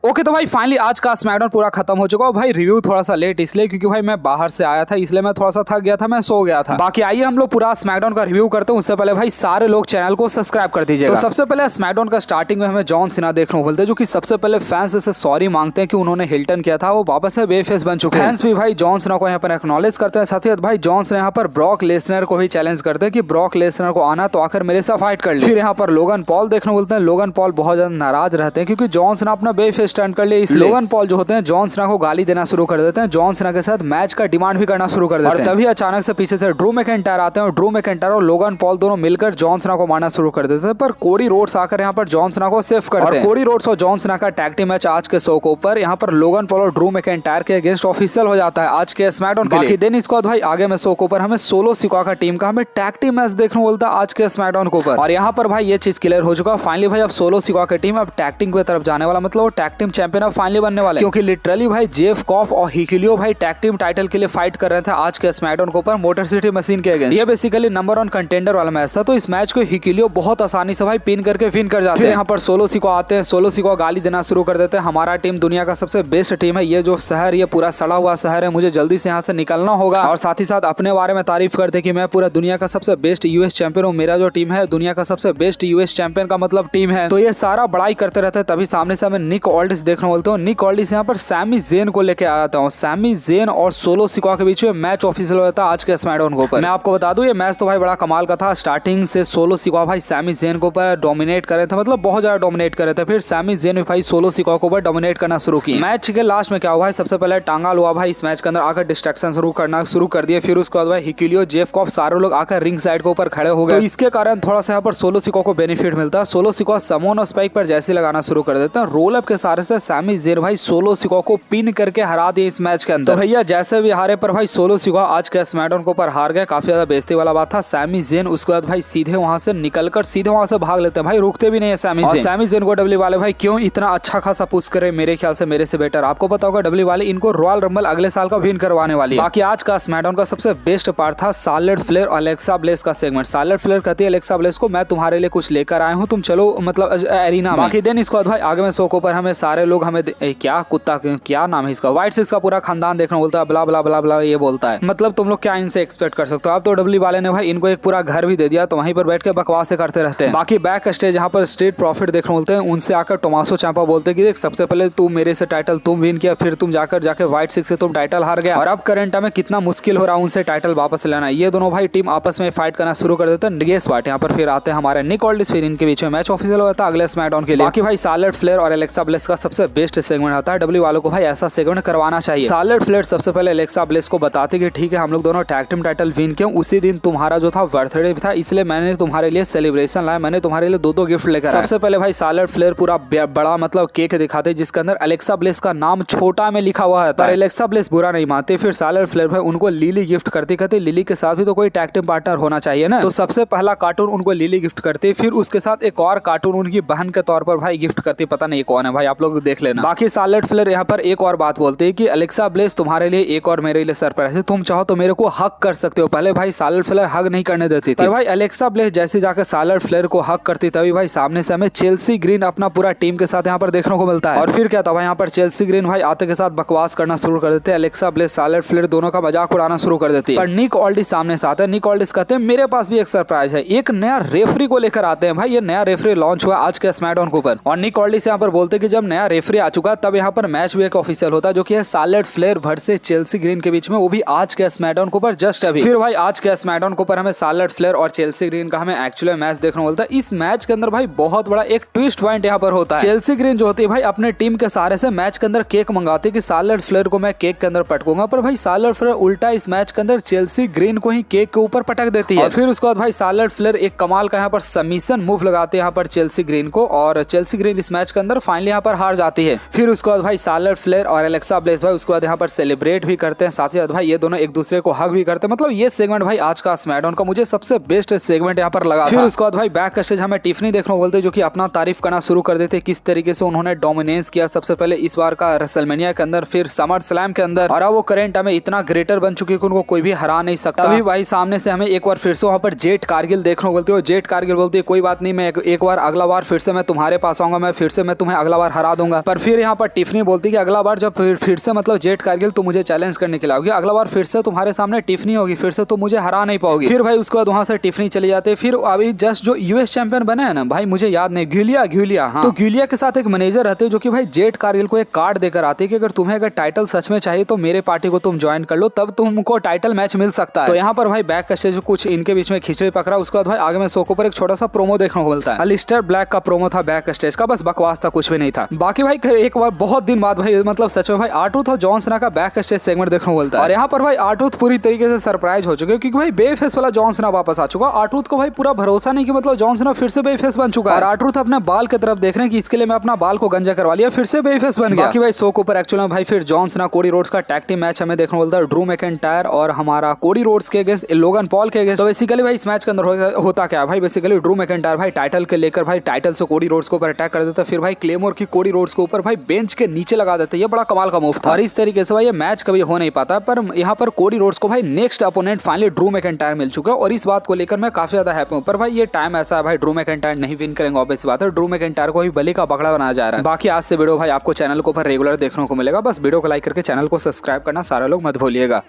Okay तो भाई finally आज का स्मैकडाउन पूरा खत्म हो चुका है भाई। रिव्यू थोड़ा सा लेट इसलिए क्योंकि भाई मैं बाहर से आया था, इसलिए मैं थोड़ा सा थक गया था, मैं सो गया था। बाकी आइए हम लोग पूरा स्मैकडाउन का रिव्यू करते हैं। उससे पहले भाई सारे लोग चैनल को सब्सक्राइब कर दीजिएगा। तो सबसे पहले स्मैकडाउन का स्टार्टिंग में हमें जॉन सीना देखने को मिलता है, जो कि सबसे पहले फैंस से सॉरी मांगते हैं कि उन्होंने हिल्टन किया था, वो वापस से बेफेस बन चुके हैं। फैंस भी भाई जॉन सीना को यहाँ पर एक्नॉलेज करते हैं। साथ ही भाई जॉन सीना यहाँ पर ब्रॉक लेसनर को भी चैलेंज करते हैं कि ब्रॉक लेसनर को आना तो आकर मेरे साथ फाइट कर ले। फिर यहाँ पर लोगन पॉल देखने को मिलते हैं। लोगन पॉल बहुत ज्यादा नाराज रहते हैं क्योंकि जॉन सीना अपना बेफेस टर्न कर ले। लोगन पॉल जो होते हैं जॉन सीना को गाली देना शुरू कर देते हैं, जॉन सीना के साथ मैच का डिमांड भी करना शुरू कर देते हैं। और तभी अचानक से पीछे से ड्रू मैकिंटायर आते हैं और ड्रू मैकिंटायर और लोगन पॉल दोनों मिलकर जॉन सीना को मारना शुरू कर देते हैं। पर कोडी रोड्स आकर यहाँ पर जॉन सीना को सेव करते हैं। कोडी रोड्स और जॉन सीना का टैग टीम मैच आज के शो के ऊपर यहाँ पर लोगन पॉल और ड्रू मैकिंटायर के अगेंस्ट ऑफिशियल हो जाता है आज के स्मैकडाउन के लिए। दिन इसके बाद भाई आगे में शो के ऊपर हमें सोलो सिकावा टीम का हमें टैग टीम मैच देखने को मिलता है आज के स्मैकडाउन के ऊपर। और यहाँ पर भाई ये चीज क्लियर हो चुका है फाइनली भाई अब सोलो सिकावा की टीम अब टैग टीम की तरफ जाने वाला, मतलब वो टैग टीम चैंपियन अब फाइनली बनने वाले, क्योंकि लिटरली भाई जेफ कॉफ और हिकिलियो भाई टैग टीम टाइटल के लिए फाइट कर रहे थे आज के स्मैकडाउन के ऊपर मोटर सिटी मशीन के अगेंस्ट। ये बेसिकली नंबर 1 कंटेंडर वाला मैच था, तो इस मैच को हिकिलियो बहुत आसानी से भाई पिन करके विन कर जाते हैं। यहाँ पर सोलो सिकावा आते हैं, सोलो सिकावा गाली देना शुरू कर देते हैं, हमारा टीम दुनिया का सबसे बेस्ट टीम है, ये जो शहर ये पूरा सड़ा हुआ शहर है, मुझे जल्दी से यहाँ से निकलना होगा। और साथ ही साथ अपने बारे में तारीफ करते कि मैं पूरा दुनिया का सबसे बेस्ट यूएस चैंपियन हूँ, मेरा जो टीम है दुनिया का सबसे बेस्ट यूएस चैंपियन का मतलब टीम है। तो ये सारा बड़ाई करते रहते हैं। तभी सामने से हमें निक ऑल्डिस देखने बोलते हो। निक ऑल्डिस यहाँ पर सैमी जेन को लेके आता हूँ। सैमी जेन और सोलो सिकावा के बीच में मैच ऑफिशियल होता है आज के स्मैकडाउन के ऊपर। मैं आपको बता दूं ये मैच तो भाई बड़ा कमाल का था। स्टार्टिंग से सोलो सिकावा भाई सैमी जेन को ऊपर डोमिनेट कर रहे थे, मतलब बहुत ज्यादा डोमिनेट कर रहे थे। फिर सैमी जेन भी भाई सोलो सिकावा को ऊपर डोमिनेट करना शुरू किया। मैच के लास्ट में क्या हुआ है, सबसे पहले टांगा लुआ भाई इस मैच के अंदर आकर डिस्ट्रैक्शन शुरू कर दिए। फिर उसके बाद भाई हिकिलियो जेफ कॉफ सारे लोग आकर रिंग साइड के ऊपर खड़े हो गए। तो इसके कारण थोड़ा सा यहाँ पर सोलो सिकावा को बेनिफिट मिलता है। सोलो सिकावा समोन और स्पाइक पर जैसे लगाना शुरू कर देते हैं, रोल अप के सारे से सैमी जेन भाई सोलो सिकावा को पिन करके हरा दिए इस मैच के अंदर। तो भैया जैसे भी हारे पर भाई सोलो सिकावा आज के स्मैकडाउन के ऊपर हार गए, काफी ज्यादा बेइज्जती वाला बात था। सैमी जेन उसके बाद भाई सीधे वहां से निकलकर सीधे वहां से भाग लेते हैं, भाई रुकते भी नहीं है सैमी जेन। सैमी जेन को डब्ल्यू वाले भाई क्यों इतना अच्छा खासा पुश करे, मेरे ख्याल से मेरे से बेटर आपको पता होगा डब्ल्यू वाले इनको रॉयल रंबल अगले साल का विन करवाने वाली है। बाकी आज का स्मैकडाउन का सबसे बेस्ट पार्ट था सार्लोट फ्लेयर और अलेक्सा ब्लेस का सेगमेंट। सार्लोट फ्लेयर कहती है अलेक्सा ब्लेस को मैं तुम्हारे लिए कुछ लेकर आया हूँ, तुम चलो मतलब एरिना में। बाकी दिन इसको भाई आगे में शो के ऊपर हमें सारे लोग हमें क्या कुत्ता क्या नाम है इसका, व्हाइट सिक्स का पूरा खानदान देखना बोलता है, ब्ला ब्ला ब्ला ब्ला ये बोलता है। मतलब तुम लोग क्या इनसे एक्सपेक्ट कर सकते हो। अब तो डब्ल्यू वाले ने भाई इनको एक पूरा घर भी दे दिया, तो वहीं पर बैठ के बकवास करते रहते हैं। बाकी बैक स्टेज यहाँ पर स्ट्रीट प्रॉफिट देखने बोलते हैं, उनसे आकर टोमासो चांपा बोलते हैं कि देख सबसे पहले तू मेरे से टाइटल तुम विन किया, फिर तुम जाके व्हाइट सिक्स से तुम टाइटल हार गया, और अब करंट में कितना मुश्किल हो रहा है उनसे टाइटल वापस लेना। ये दोनों भाई टीम आपस में फाइट करना शुरू कर देते हैं। गेस पार्ट यहाँ पर फिर आते हैं हमारे निक ऑल्डिस, फिर इनके बीच में मैच ऑफिशियल होता है अगले स्मैकडाउन के लिए। बाकी भाई सार्लोट फ्लेयर और अलेक्सा ब्लेस का सबसे बेस्ट सेगमेंट आता है, डब्ल्यू वालों को भाई ऐसा सेगमेंट करवाना चाहिए। सार्लोट फ्लेयर सबसे पहले अलेक्सा ब्लेस को बताते कि ठीक है हम लोग दोनों टैग टीम टाइटल विन किए, उसी दिन तुम्हारा जो था बर्थडे भी था, इसलिए मैंने तुम्हारे लिए सेलिब्रेशन लाया, मैंने तुम्हारे लिए दो गिफ्ट लेकर। सबसे पहले भाई सार्लोट फ्लेयर पूरा बड़ा मतलब केक दिखाते जिसके अंदर अलेक्सा ब्लेस का नाम छोटा में लिखा हुआ है, पर अलेक्सा ब्लेस बुरा नहीं मानते। फिर सार्लोट फ्लेयर भाई उनको लिली गिफ्ट करते, कहते लिली के साथ भी तो कोई टैग टीम पार्टनर होना चाहिए ना। तो सबसे पहला कार्टून उनको लिली गिफ्ट करती, फिर उसके साथ एक और कार्टून उनकी बहन के तौर पर भाई गिफ्ट करती, पता नहीं कौन है भाई आप लोग देख लेना। बाकी सार्लोट फ्लेयर यहाँ पर एक और बात बोलते हैं कि अलेक्सा ब्लेस तुम्हारे लिए एक और मेरे लिए सरप्राइज है, तुम चाहो तो मेरे को हक कर सकते हो। पहले भाई सार्लोट फ्लेयर हक नहीं करने देती थी, पर भाई अलेक्सा ब्लेस जैसे जाकर सार्लोट फ्लेयर को हक करती, तभी भाई सामने से हमें चेल्सी ग्रीन अपना पूरा टीम के साथ यहाँ पर देखने को मिलता है। और फिर क्या था भाई यहाँ पर चेल्सी ग्रीन भाई आते के साथ बकवास करना शुरू कर देते हैं, अलेक्सा ब्लेस सार्लोट फ्लेयर दोनों का मजाक उड़ाना शुरू कर देती है। पर निक ऑल्डिस सामने से आता है, निक ऑल्डिस कहते हैं मेरे पास भी एक सरप्राइज है, एक नया रेफरी को लेकर आते हैं। भाई ये नया रेफरी लॉन्च हुआ आज के स्मैकडाउन के ऊपर, और निक ऑल्डिस यहाँ पर बोलते हैं कि जब नया रेफरी आ चुका तब यहाँ पर मैच भी एक ऑफिशियल होता है, जो कि है Charlotte Flair versus Chelsea Green के बीच में, वो भी आज के स्मैकडाउन के ऊपर जस्ट अभी। फिर भाई आज के स्मैकडाउन के ऊपर हमें सार्लोट फ्लेयर और चेल्सी ग्रीन का हमें एक्चुअली मैच देखने को मिलता है। इस मैच के अंदर भाई बहुत बड़ा एक ट्विस्ट पॉइंट यहाँ पर होता है। चेल्सी ग्रीन जो होती है भाई अपने टीम के सहारे से मैच के अंदर केक मंगाती है कि सार्लोट फ्लेयर को मैं केक के अंदर पटकूंगा, पर भाई सार्लोट फ्लेयर उल्टा इस मैच के अंदर चेल्सी ग्रीन को ही केक के ऊपर पटक देती है। और फिर उसके बाद भाई सार्लोट फ्लेयर एक कमाल का यहाँ पर सबमिशन मूव लगाते हैं यहाँ पर चेल्सी ग्रीन को, और चेल्सी ग्रीन इस मैच के अंदर फाइनली यहाँ पर हार जाती है। फिर उसके बाद भाई सार्लोट फ्लेयर और अलेक्सा ब्लेस भाई उसके बाद यहाँ पर सेलिब्रेट भी करते हैं, साथ ही साथ भाई ये दोनों एक दूसरे को हग भी करते हैं। मतलब ये सेगमेंट भाई आज का स्मैकडाउन का मुझे सबसे बेस्ट सेगमेंट यहाँ पर लगा। फिर उसके बाद भाई बैक स्टेज हमें टिफनी देखने को बोलते, जो कि अपना तारीफ करना शुरू कर देते किस तरीके से उन्होंने डोमिनेंस किया, सबसे पहले इस बार का रेसलमेनिया के अंदर, फिर समर स्लैम के अंदर, और अब वो करंट में इतना ग्रेटर बन चुकी है कि उनको कोई भी हरा नहीं सकता। अभी भाई सामने से हमें एक बार फिर से वहाँ पर जेट कारगिल देखने को बोलती है, जेट कारगिल बोलती है कोई बात नहीं, मैं एक बार अगला बार फिर से मैं तुम्हारे पास आऊंगा, मैं फिर से मैं तुम्हें अगला बार हरा हरा दूंगा। पर फिर यहाँ पर टिफनी बोलती कि अगला बार जब फिर से मतलब जेट कारगिल तुम मुझे चैलेंज करने के लिए आओगी, अगला बार फिर से तुम्हारे सामने टिफनी होगी, फिर से तुम मुझे हरा नहीं पाओगी। फिर भाई उसके बाद वहां से टिफनी चली जाती है। फिर अभी जस्ट जो यूएस चैंपियन बने हैं ना भाई, मुझे याद नहीं, ग्यूलिया हाँ। तो ग्यूलिया के साथ एक मैनेजर रहते हैं जो कि भाई जेट कारगिल को एक कार्ड देकर आते हैं कि अगर तुम्हें अगर टाइटल सच में चाहिए तो मेरे पार्टी को तुम ज्वाइन कर लो, तब तुमको टाइटल मैच मिल सकता है। तो यहाँ पर भाई बैक स्टेज कुछ इनके बीच में खिचड़ी पकड़ा। उसके बाद भाई आगे में शो के ऊपर एक छोटा सा प्रोमो देखने को मिलता है। अलिस्टर ब्लैक का प्रोमो था बैक स्टेज का, बस बकवास था, कुछ भी नहीं था। बाकी भाई एक बार बहुत दिन बाद भाई मतलब सच में भाई आर-ट्रूथ और जॉन सीना का बैक स्टेज सेगमेंट देखने को मिलता है। और यहाँ पर भाई आर-ट्रूथ पूरी तरीके से सरप्राइज हो चुके हैं क्योंकि भाई बेफेस वाला जॉन सीना वापस आ चुका। आर-ट्रूथ को भाई पूरा भरोसा नहीं कि मतलब जॉन सीना फिर से बेफेस बन चुका है। और आर-ट्रूथ अपने बाल की तरफ देख रहे हैं कि इसके लिए मैं अपना बाल को गंजा करवा लिया, फिर से बेफेस बन गया। बाकी भाई शो के ऊपर एक्चुअली में भाई फिर जॉन सीना कोडी रोड्स का टैग टीम मैच हमें देखने को मिलता है, ड्रू मैकिंटायर और हमारा कोडी रोड्स के अगेंस्ट लोगन पॉल के अगेंस्ट। तो बेसिकली भाई इस मैच के अंदर होता क्या है भाई, बेसिकली ड्रू मैकिंटायर भाई टाइटल के लेकर भाई टाइटल से कोडी रोड्स के ऊपर अटैक कर देता है। फिर भाई क्लेमोर की कोडी रोड्स के ऊपर भाई बेंच के नीचे लगा देते हैं। ये बड़ा कमाल का मूव था और इस तरीके से भाई ये मैच कभी हो नहीं पाता। पर यहाँ पर कोडी रोड्स को भाई next opponent finally Drew McIntyre मिल चुका है और इस बात को लेकर मैं काफी ज्यादा हैप्पी हूँ। पर भाई ये टाइम ऐसा है भाई ड्रू मैकिंटायर नहीं विन करेंगे, ऑब्वियस बात है। ड्रू मैकिंटायर को ही बलि का बकरा बनाया जा रहा है। बाकी आज से वीडियो भाई आपको चैनल के ऊपर रेगुलर देखने को मिलेगा। बस वीडियो को लाइक करके चैनल को सब्सक्राइब करना सारे लोग मत भूलिएगा।